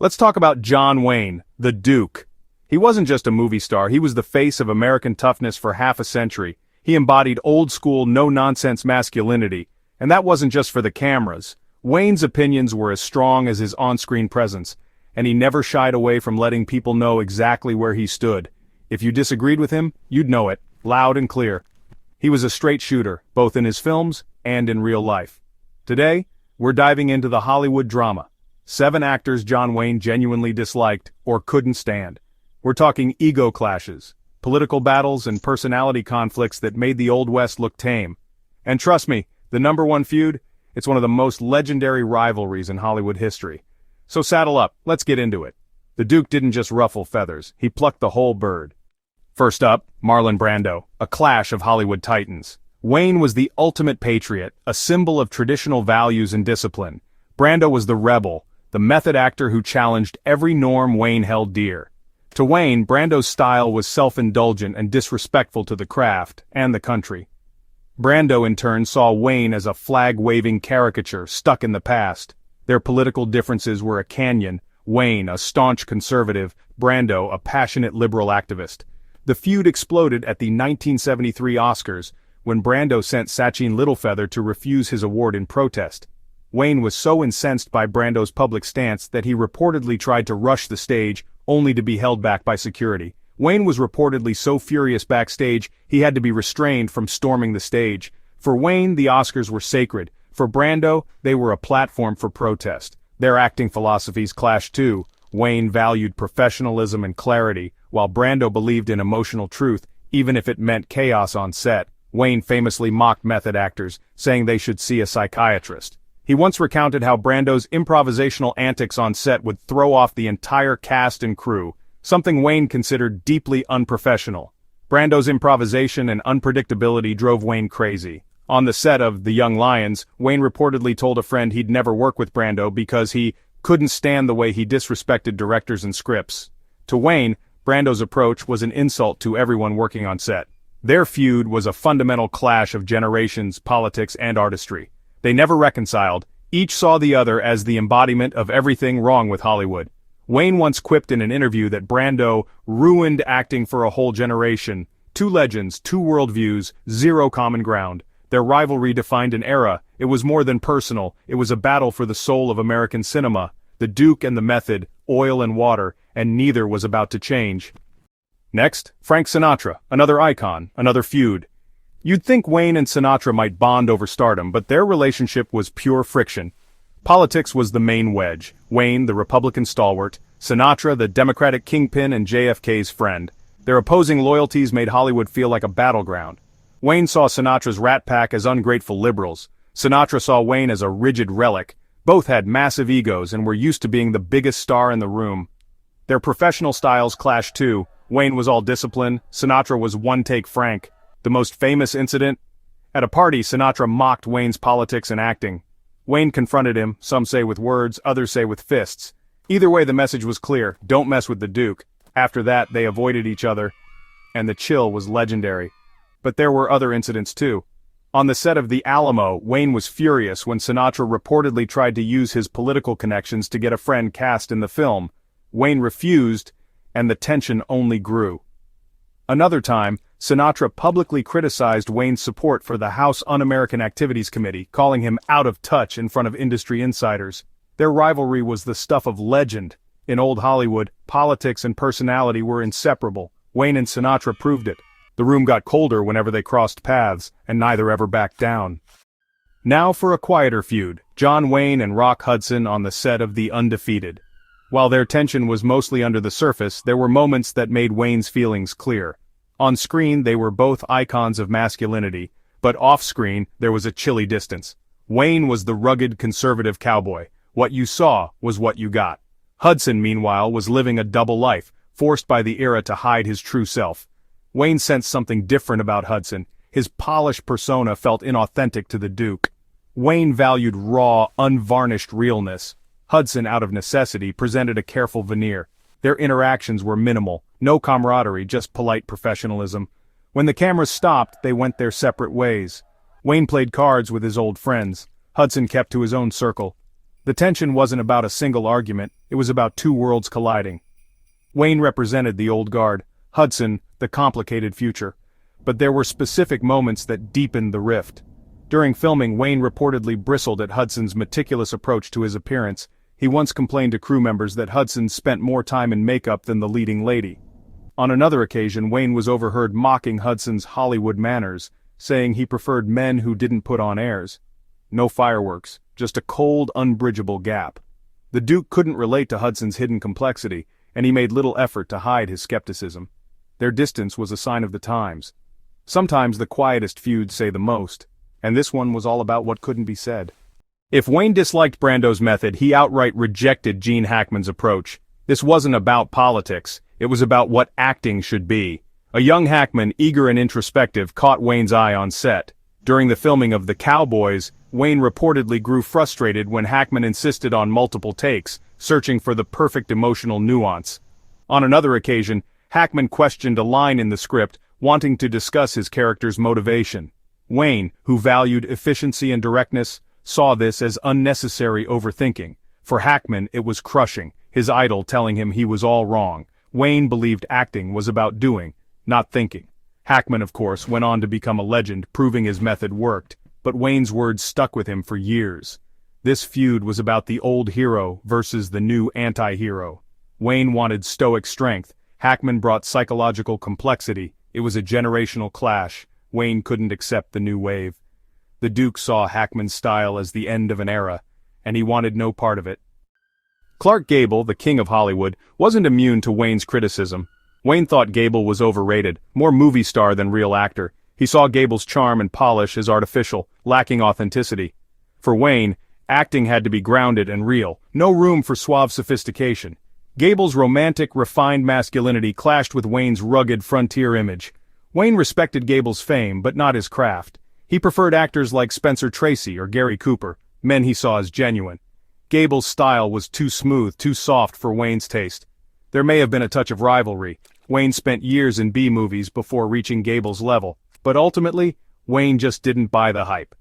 Let's talk about John Wayne, the Duke. He wasn't just a movie star, he was the face of American toughness for half a century. He embodied old-school, no-nonsense masculinity, and that wasn't just for the cameras. Wayne's opinions were as strong as his on-screen presence, and he never shied away from letting people know exactly where he stood. If you disagreed with him, you'd know it, loud and clear. He was a straight shooter, both in his films and in real life. Today, we're diving into the Hollywood drama. 7 actors John Wayne genuinely disliked or couldn't stand. We're talking ego clashes, political battles, and personality conflicts that made the Old West look tame. And trust me, the #1 feud, it's one of the most legendary rivalries in Hollywood history. So saddle up, let's get into it. The Duke didn't just ruffle feathers, he plucked the whole bird. First up, Marlon Brando, a clash of Hollywood titans. Wayne was the ultimate patriot, a symbol of traditional values and discipline. Brando was the rebel, the method actor who challenged every norm Wayne held dear. To Wayne, Brando's style was self-indulgent and disrespectful to the craft and the country. Brando in turn saw Wayne as a flag-waving caricature stuck in the past. Their political differences were a canyon, Wayne a staunch conservative, Brando a passionate liberal activist. The feud exploded at the 1973 Oscars, when Brando sent Sachin Littlefeather to refuse his award in protest. Wayne was so incensed by Brando's public stance that he reportedly tried to rush the stage, only to be held back by security. Wayne was reportedly so furious backstage, he had to be restrained from storming the stage. For Wayne, the Oscars were sacred. For Brando, they were a platform for protest. Their acting philosophies clashed too. Wayne valued professionalism and clarity, while Brando believed in emotional truth, even if it meant chaos on set. Wayne famously mocked method actors, saying they should see a psychiatrist. He once recounted how Brando's improvisational antics on set would throw off the entire cast and crew, something Wayne considered deeply unprofessional. Brando's improvisation and unpredictability drove Wayne crazy. On the set of The Young Lions, Wayne reportedly told a friend he'd never work with Brando because he couldn't stand the way he disrespected directors and scripts. To Wayne, Brando's approach was an insult to everyone working on set. Their feud was a fundamental clash of generations, politics, and artistry. They never reconciled, each saw the other as the embodiment of everything wrong with Hollywood. Wayne once quipped in an interview that Brando ruined acting for a whole generation. 2 legends, 2 worldviews, 0 common ground. Their rivalry defined an era. It was more than personal, it was a battle for the soul of American cinema. The Duke and the Method, oil and water, and neither was about to change. Next, Frank Sinatra, another icon, another feud. You'd think Wayne and Sinatra might bond over stardom, but their relationship was pure friction. Politics was the main wedge. Wayne, the Republican stalwart, Sinatra, the Democratic kingpin and JFK's friend. Their opposing loyalties made Hollywood feel like a battleground. Wayne saw Sinatra's Rat Pack as ungrateful liberals. Sinatra saw Wayne as a rigid relic. Both had massive egos and were used to being the biggest star in the room. Their professional styles clashed too. Wayne was all discipline, Sinatra was one-take Frank. The most famous incident? At a party, Sinatra mocked Wayne's politics and acting. Wayne confronted him, some say with words, others say with fists. Either way, the message was clear: don't mess with the Duke. After that, they avoided each other, and the chill was legendary. But there were other incidents too. On the set of The Alamo, Wayne was furious when Sinatra reportedly tried to use his political connections to get a friend cast in the film. Wayne refused, and the tension only grew. Another time, Sinatra publicly criticized Wayne's support for the House Un-American Activities Committee, calling him out of touch in front of industry insiders. Their rivalry was the stuff of legend. In old Hollywood, politics and personality were inseparable. Wayne and Sinatra proved it. The room got colder whenever they crossed paths, and neither ever backed down. Now for a quieter feud, John Wayne and Rock Hudson on the set of The Undefeated. While their tension was mostly under the surface, there were moments that made Wayne's feelings clear. On screen, they were both icons of masculinity, but off-screen, there was a chilly distance. Wayne was the rugged conservative cowboy. What you saw was what you got. Hudson, meanwhile, was living a double life, forced by the era to hide his true self. Wayne sensed something different about Hudson. His polished persona felt inauthentic to the Duke. Wayne valued raw, unvarnished realness. Hudson, out of necessity, presented a careful veneer. Their interactions were minimal, no camaraderie, just polite professionalism. When the cameras stopped, they went their separate ways. Wayne played cards with his old friends. Hudson kept to his own circle. The tension wasn't about a single argument, it was about two worlds colliding. Wayne represented the old guard, Hudson, the complicated future. But there were specific moments that deepened the rift. During filming, Wayne reportedly bristled at Hudson's meticulous approach to his appearance. He once complained to crew members that Hudson spent more time in makeup than the leading lady. On another occasion, Wayne was overheard mocking Hudson's Hollywood manners, saying he preferred men who didn't put on airs. No fireworks, just a cold, unbridgeable gap. The Duke couldn't relate to Hudson's hidden complexity, and he made little effort to hide his skepticism. Their distance was a sign of the times. Sometimes the quietest feuds say the most, and this one was all about what couldn't be said. If Wayne disliked Brando's method, he outright rejected Gene Hackman's approach. This wasn't about politics, it was about what acting should be. A young Hackman, eager and introspective, caught Wayne's eye on set. During the filming of The Cowboys, Wayne reportedly grew frustrated when Hackman insisted on multiple takes, searching for the perfect emotional nuance. On another occasion, Hackman questioned a line in the script, wanting to discuss his character's motivation. Wayne, who valued efficiency and directness, saw this as unnecessary overthinking. For Hackman, it was crushing, his idol telling him he was all wrong. Wayne believed acting was about doing, not thinking. Hackman, of course, went on to become a legend, proving his method worked, but Wayne's words stuck with him for years. This feud was about the old hero versus the new anti-hero. Wayne wanted stoic strength, Hackman brought psychological complexity. It was a generational clash. Wayne couldn't accept the new wave. The Duke saw Hackman's style as the end of an era, and he wanted no part of it. Clark Gable, the king of Hollywood, wasn't immune to Wayne's criticism. Wayne thought Gable was overrated, more movie star than real actor. He saw Gable's charm and polish as artificial, lacking authenticity. For Wayne, acting had to be grounded and real, no room for suave sophistication. Gable's romantic, refined masculinity clashed with Wayne's rugged frontier image. Wayne respected Gable's fame, but not his craft. He preferred actors like Spencer Tracy or Gary Cooper, men he saw as genuine. Gable's style was too smooth, too soft for Wayne's taste. There may have been a touch of rivalry. Wayne spent years in B-movies before reaching Gable's level, but ultimately, Wayne just didn't buy the hype.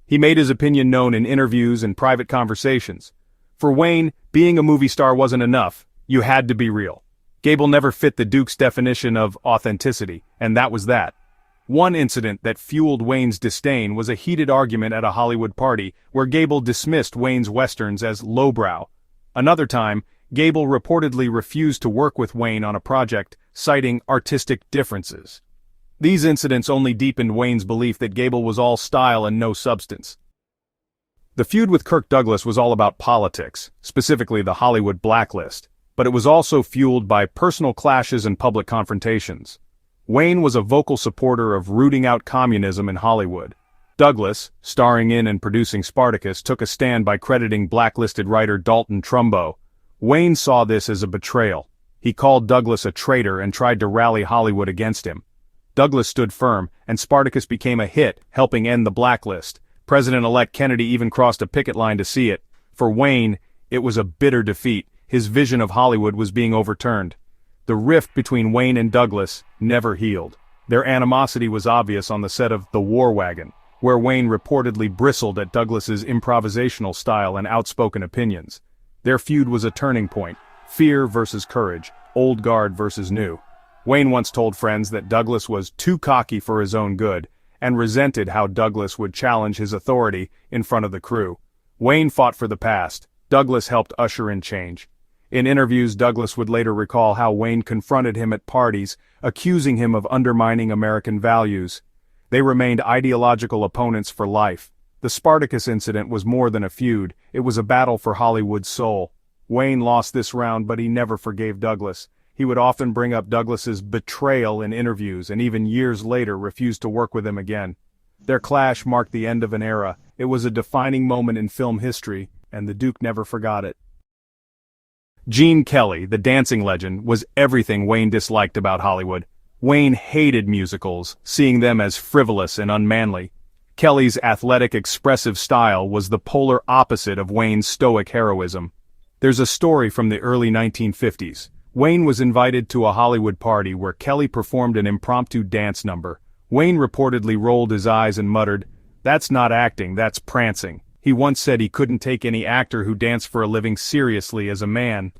He made his opinion known in interviews and private conversations. For Wayne, being a movie star wasn't enough. You had to be real. Gable never fit the Duke's definition of authenticity, and that was that. One incident that fueled Wayne's disdain was a heated argument at a Hollywood party where Gable dismissed Wayne's westerns as lowbrow. Another time, Gable reportedly refused to work with Wayne on a project, citing artistic differences. These incidents only deepened Wayne's belief that Gable was all style and no substance. The feud with Kirk Douglas was all about politics, specifically the Hollywood blacklist, but it was also fueled by personal clashes and public confrontations. Wayne was a vocal supporter of rooting out communism in Hollywood. Douglas, starring in and producing Spartacus, took a stand by crediting blacklisted writer Dalton Trumbo. Wayne saw this as a betrayal. He called Douglas a traitor and tried to rally Hollywood against him. Douglas stood firm, and Spartacus became a hit, helping end the blacklist. President-elect Kennedy even crossed a picket line to see it. For Wayne, it was a bitter defeat. His vision of Hollywood was being overturned. The rift between Wayne and Douglas never healed. Their animosity was obvious on the set of The War Wagon, where Wayne reportedly bristled at Douglas's improvisational style and outspoken opinions. Their feud was a turning point, fear versus courage, old guard versus new. Wayne once told friends that Douglas was too cocky for his own good, and resented how Douglas would challenge his authority in front of the crew. Wayne fought for the past. Douglas helped usher in change. In interviews, Douglas would later recall how Wayne confronted him at parties, accusing him of undermining American values. They remained ideological opponents for life. The Spartacus incident was more than a feud, it was a battle for Hollywood's soul. Wayne lost this round, but he never forgave Douglas. He would often bring up Douglas's betrayal in interviews, and even years later refused to work with him again. Their clash marked the end of an era. It was a defining moment in film history, and the Duke never forgot it. Gene Kelly, the dancing legend, was everything Wayne disliked about Hollywood. Wayne hated musicals, seeing them as frivolous and unmanly. Kelly's athletic, expressive style was the polar opposite of Wayne's stoic heroism. There's a story from the early 1950s. Wayne was invited to a Hollywood party where Kelly performed an impromptu dance number. Wayne reportedly rolled his eyes and muttered, "That's not acting, that's prancing." He once said he couldn't take any actor who danced for a living seriously as a man.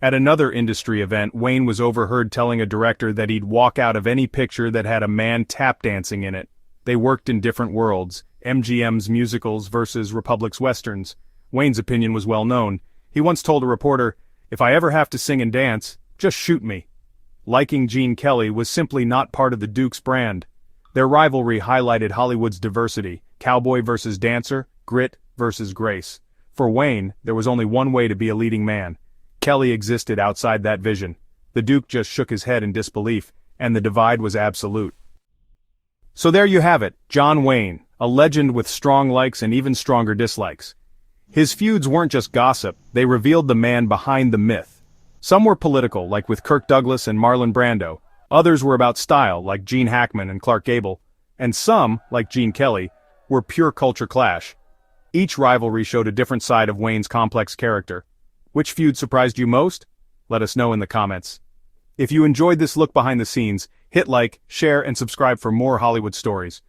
At another industry event, Wayne was overheard telling a director that he'd walk out of any picture that had a man tap dancing in it. They worked in different worlds, MGM's musicals versus Republic's westerns. Wayne's opinion was well known. He once told a reporter, "If I ever have to sing and dance, just shoot me." Liking Gene Kelly was simply not part of the Duke's brand. Their rivalry highlighted Hollywood's diversity, cowboy versus dancer, grit versus grace. For Wayne, there was only one way to be a leading man. Kelly existed outside that vision. The Duke just shook his head in disbelief, and the divide was absolute. So there you have it, John Wayne, a legend with strong likes and even stronger dislikes. His feuds weren't just gossip, they revealed the man behind the myth. Some were political, like with Kirk Douglas and Marlon Brando. Others were about style, like Gene Hackman and Clark Gable. And some, like Gene Kelly, were pure culture clash. Each rivalry showed a different side of Wayne's complex character. Which feud surprised you most? Let us know in the comments. If you enjoyed this look behind the scenes, hit like, share, and subscribe for more Hollywood stories.